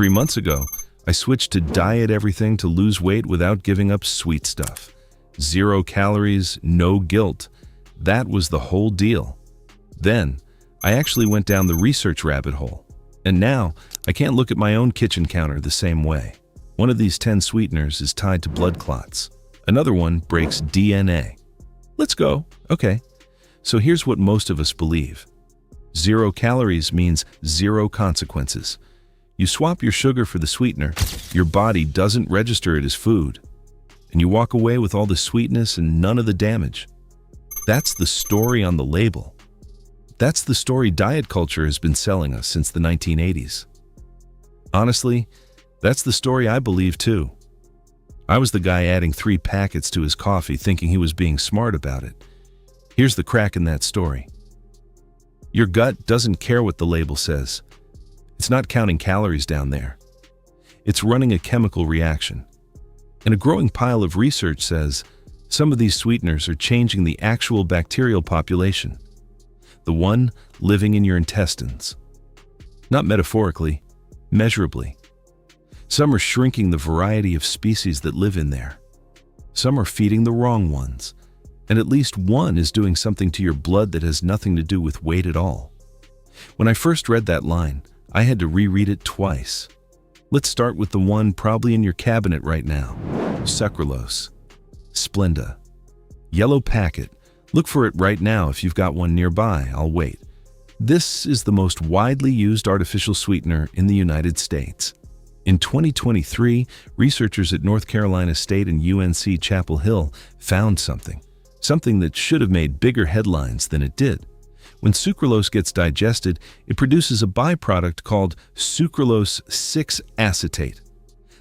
3 months ago, I switched to diet everything to lose weight without giving up sweet stuff. 0 calories, no guilt. That was the whole deal. Then, I actually went down the research rabbit hole. And now, I can't look at my own kitchen counter the same way. One of these 10 sweeteners is tied to blood clots. Another one breaks DNA. Let's go. Okay. So here's what most of us believe. 0 calories means 0 consequences. You swap your sugar for the sweetener, your body doesn't register it as food, and you walk away with all the sweetness and none of the damage. That's the story on the label. That's the story diet culture has been selling us since the 1980s. Honestly, that's the story I believe too. I was the guy adding 3 packets to his coffee thinking he was being smart about it. Here's the crack in that story. Your gut doesn't care what the label says. It's not counting calories down there. It's running a chemical reaction. And a growing pile of research says some of these sweeteners are changing the actual bacterial population, the one living in your intestines. Not metaphorically, measurably. Some are shrinking the variety of species that live in there. Some are feeding the wrong ones. And at least one is doing something to your blood that has nothing to do with weight at all. When I first read that line, I had to reread it twice. Let's start with the one probably in your cabinet right now. Sucralose. Splenda. Yellow packet. Look for it right now if you've got one nearby. I'll wait. This is the most widely used artificial sweetener in the United States. In 2023, researchers at North Carolina State and UNC Chapel Hill found something that should have made bigger headlines than it did. When sucralose gets digested, it produces a byproduct called sucralose 6-acetate.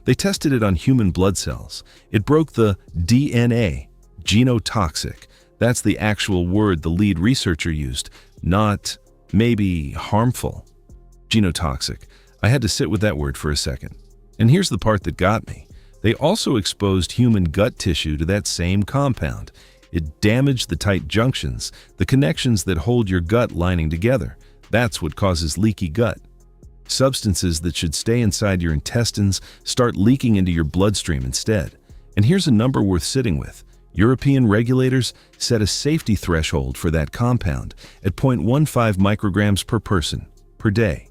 They tested it on human blood cells. It broke the DNA, genotoxic. That's the actual word the lead researcher used, not maybe harmful. Genotoxic. I had to sit with that word for a second. And here's the part that got me. They also exposed human gut tissue to that same compound. It damaged the tight junctions, the connections that hold your gut lining together. That's what causes leaky gut. Substances that should stay inside your intestines start leaking into your bloodstream instead. And here's a number worth sitting with. European regulators set a safety threshold for that compound at 0.15 micrograms per person per day.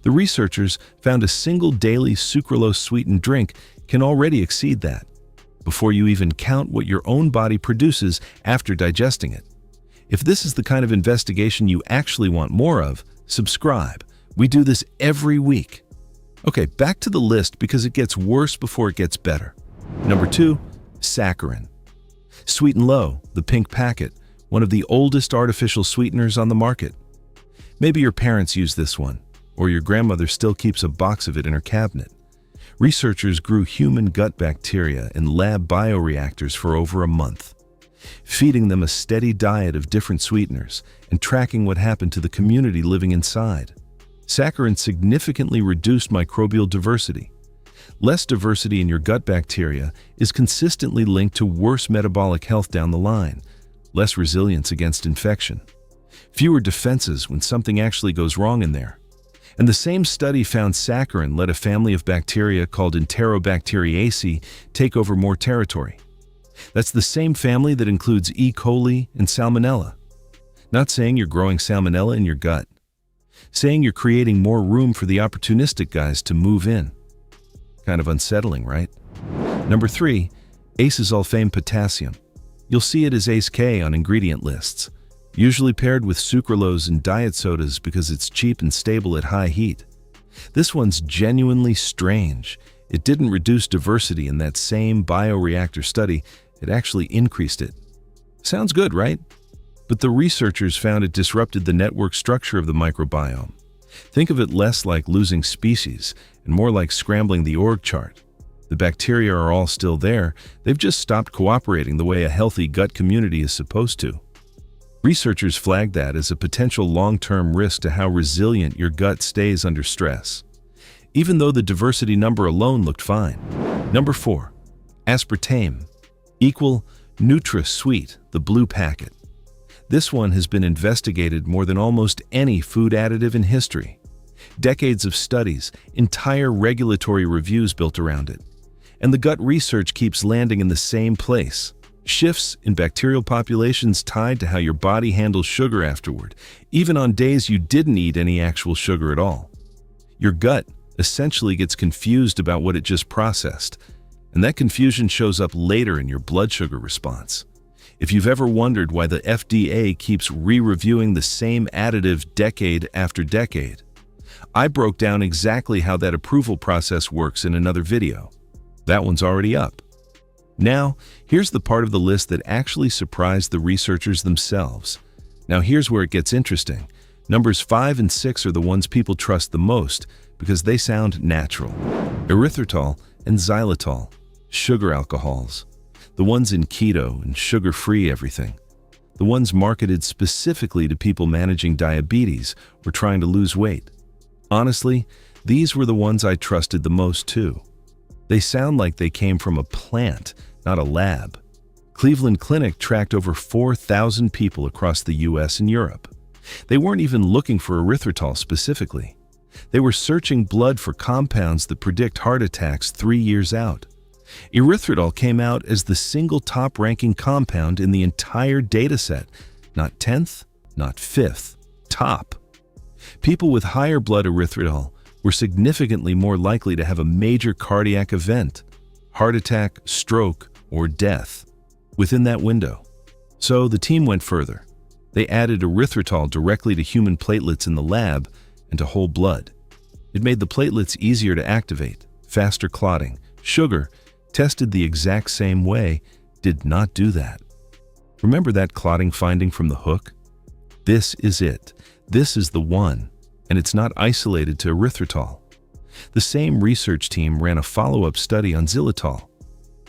The researchers found a single daily sucralose-sweetened drink can already exceed that, before you even count what your own body produces after digesting it. If this is the kind of investigation you actually want more of, subscribe. We do this every week. Okay, back to the list because it gets worse before it gets better. Number 2, saccharin. Sweet and Low, the pink packet, one of the oldest artificial sweeteners on the market. Maybe your parents use this one, or your grandmother still keeps a box of it in her cabinet. Researchers grew human gut bacteria in lab bioreactors for over a month, feeding them a steady diet of different sweeteners and tracking what happened to the community living inside. Saccharin significantly reduced microbial diversity. Less diversity in your gut bacteria is consistently linked to worse metabolic health down the line, less resilience against infection, fewer defenses when something actually goes wrong in there. And the same study found saccharin let a family of bacteria called Enterobacteriaceae take over more territory. That's the same family that includes E. coli and Salmonella. Not saying you're growing Salmonella in your gut. Saying you're creating more room for the opportunistic guys to move in. Kind of unsettling, right? Number 3, acesulfame potassium. You'll see it as ACE-K on ingredient lists, usually paired with sucralose and diet sodas because it's cheap and stable at high heat. This one's genuinely strange. It didn't reduce diversity in that same bioreactor study, it actually increased it. Sounds good, right? But the researchers found it disrupted the network structure of the microbiome. Think of it less like losing species and more like scrambling the org chart. The bacteria are all still there, they've just stopped cooperating the way a healthy gut community is supposed to. Researchers flagged that as a potential long-term risk to how resilient your gut stays under stress, even though the diversity number alone looked fine. Number 4, aspartame, equal Nutri-Sweet, the blue packet. This one has been investigated more than almost any food additive in history. Decades of studies, entire regulatory reviews built around it. And the gut research keeps landing in the same place. Shifts in bacterial populations tied to how your body handles sugar afterward, even on days you didn't eat any actual sugar at all. Your gut essentially gets confused about what it just processed, and that confusion shows up later in your blood sugar response. If you've ever wondered why the FDA keeps re-reviewing the same additive decade after decade, I broke down exactly how that approval process works in another video. That one's already up. Now, here's the part of the list that actually surprised the researchers themselves. Now here's where it gets interesting. Numbers 5 and 6 are the ones people trust the most because they sound natural. Erythritol and xylitol, sugar alcohols. The ones in keto and sugar-free everything. The ones marketed specifically to people managing diabetes or trying to lose weight. Honestly, these were the ones I trusted the most too. They sound like they came from a plant, not a lab. Cleveland Clinic tracked over 4,000 people across the US and Europe. They weren't even looking for erythritol specifically. They were searching blood for compounds that predict heart attacks 3 years out. Erythritol came out as the single top-ranking compound in the entire dataset, not 10th, not 5th, top. People with higher blood erythritol were significantly more likely to have a major cardiac event, heart attack, stroke, or death, within that window. So the team went further. They added erythritol directly to human platelets in the lab and to whole blood. It made the platelets easier to activate, faster clotting. Sugar, tested the exact same way, did not do that. Remember that clotting finding from the hook? This is it. This is the one. And it's not isolated to erythritol. The same research team ran a follow-up study on xylitol.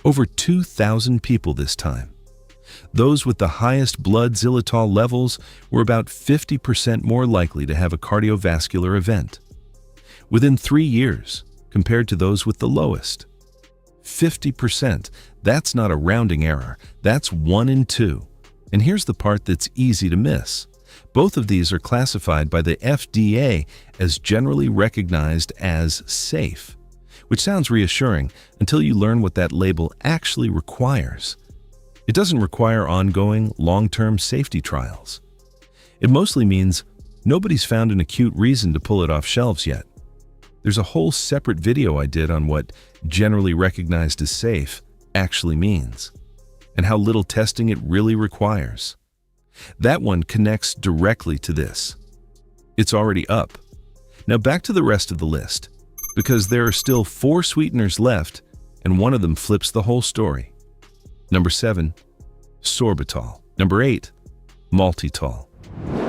Over 2,000 people this time. Those with the highest blood xylitol levels were about 50% more likely to have a cardiovascular event. Within 3 years, compared to those with the lowest. 50%. That's not a rounding error. That's 1 in 2. And here's the part that's easy to miss. Both of these are classified by the FDA as generally recognized as safe, which sounds reassuring until you learn what that label actually requires. It doesn't require ongoing, long-term safety trials. It mostly means nobody's found an acute reason to pull it off shelves yet. There's a whole separate video I did on what generally recognized as safe actually means, and how little testing it really requires. That one connects directly to this. It's already up. Now back to the rest of the list, because there are still 4 sweeteners left, and one of them flips the whole story. Number 7, sorbitol. Number 8, maltitol.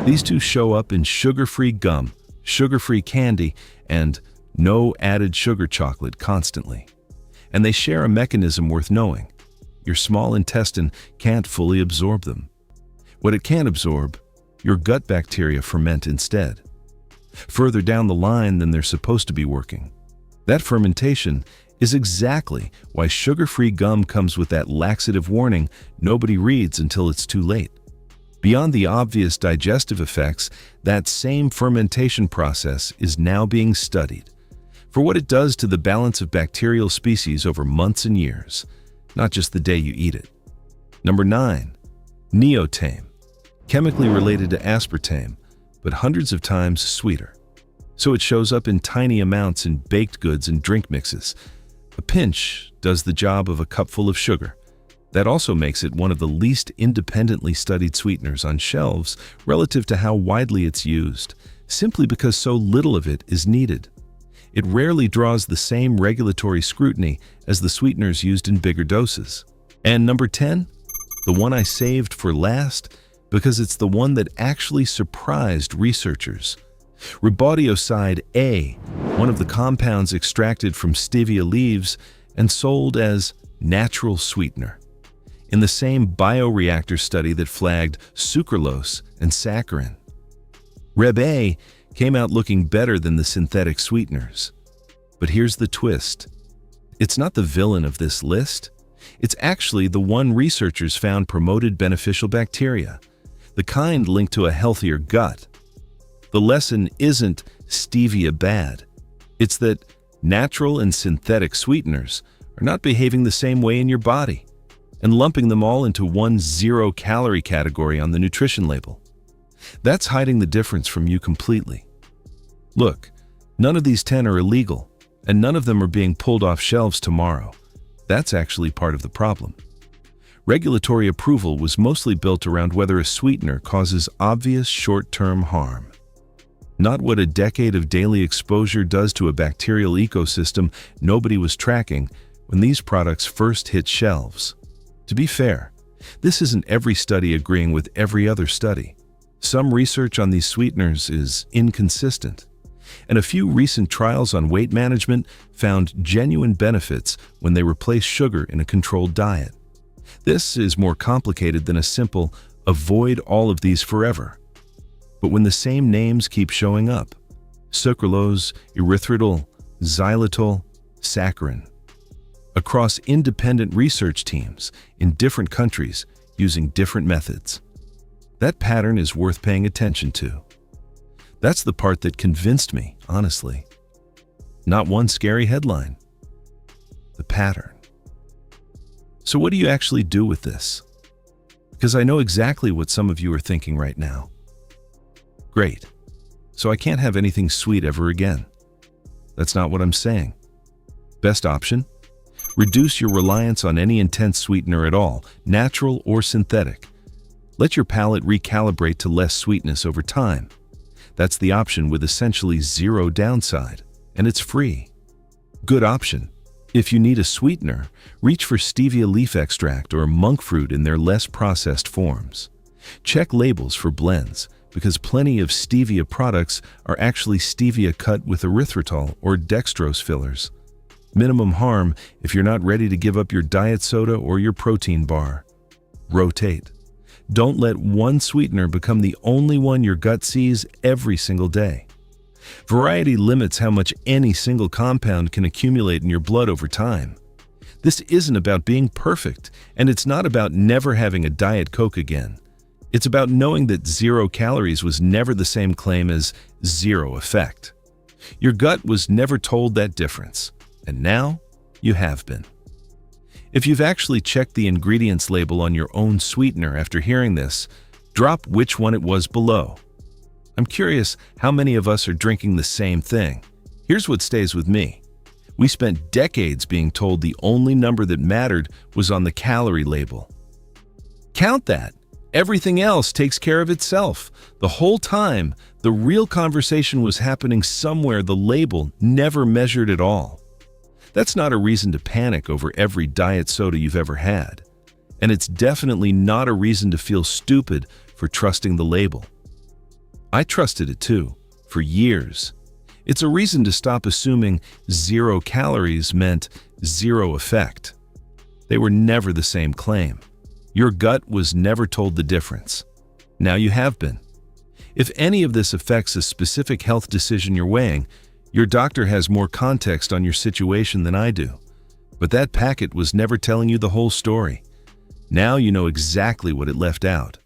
These two show up in sugar-free gum, sugar-free candy, and no added sugar chocolate constantly. And they share a mechanism worth knowing. Your small intestine can't fully absorb them. What it can absorb, your gut bacteria ferment instead. Further down the line than they're supposed to be working. That fermentation is exactly why sugar-free gum comes with that laxative warning nobody reads until it's too late. Beyond the obvious digestive effects, that same fermentation process is now being studied for what it does to the balance of bacterial species over months and years, not just the day you eat it. Number 9, neotame. Chemically related to aspartame, but hundreds of times sweeter. So it shows up in tiny amounts in baked goods and drink mixes. A pinch does the job of a cupful of sugar. That also makes it one of the least independently studied sweeteners on shelves relative to how widely it's used, simply because so little of it is needed. It rarely draws the same regulatory scrutiny as the sweeteners used in bigger doses. And number 10, the one I saved for last, because it's the one that actually surprised researchers. Riboside A, one of the compounds extracted from Stevia leaves and sold as natural sweetener. In the same bioreactor study that flagged Sucralose and Saccharin. Reb A came out looking better than the synthetic sweeteners. But here's the twist. It's not the villain of this list. It's actually the one researchers found promoted beneficial bacteria, the kind linked to a healthier gut. The lesson isn't stevia bad. It's that natural and synthetic sweeteners are not behaving the same way in your body, and lumping them all into one zero-calorie category on the nutrition label. That's hiding the difference from you completely. Look, none of these 10 are illegal, and none of them are being pulled off shelves tomorrow. That's actually part of the problem. Regulatory approval was mostly built around whether a sweetener causes obvious short-term harm. Not what a decade of daily exposure does to a bacterial ecosystem nobody was tracking when these products first hit shelves. To be fair, this isn't every study agreeing with every other study. Some research on these sweeteners is inconsistent, and a few recent trials on weight management found genuine benefits when they replace sugar in a controlled diet. This is more complicated than a simple avoid all of these forever. But when the same names keep showing up, Sucralose, Erythritol, xylitol, Saccharine, across independent research teams in different countries using different methods, that pattern is worth paying attention to. That's the part that convinced me, honestly. Not one scary headline. The pattern. So what do you actually do with this? Because I know exactly what some of you are thinking right now. Great. So I can't have anything sweet ever again. That's not what I'm saying. Best option? Reduce your reliance on any intense sweetener at all, natural or synthetic. Let your palate recalibrate to less sweetness over time. That's the option with essentially zero downside, and it's free. Good option. If you need a sweetener, reach for stevia leaf extract or monk fruit in their less processed forms. Check labels for blends, because plenty of stevia products are actually stevia cut with erythritol or dextrose fillers. Minimum harm if you're not ready to give up your diet soda or your protein bar. Rotate. Don't let one sweetener become the only one your gut sees every single day. Variety limits how much any single compound can accumulate in your blood over time. This isn't about being perfect, and it's not about never having a Diet Coke again. It's about knowing that 0 calories was never the same claim as zero effect. Your gut was never told that difference, and now you have been. If you've actually checked the ingredients label on your own sweetener after hearing this, drop which one it was below. I'm curious how many of us are drinking the same thing. Here's what stays with me. We spent decades being told the only number that mattered was on the calorie label. Count that. Everything else takes care of itself. The whole time, the real conversation was happening somewhere the label never measured at all. That's not a reason to panic over every diet soda you've ever had. And it's definitely not a reason to feel stupid for trusting the label. I trusted it too, for years. It's a reason to stop assuming 0 calories meant zero effect. They were never the same claim. Your gut was never told the difference. Now you have been. If any of this affects a specific health decision you're weighing, your doctor has more context on your situation than I do. But that packet was never telling you the whole story. Now you know exactly what it left out.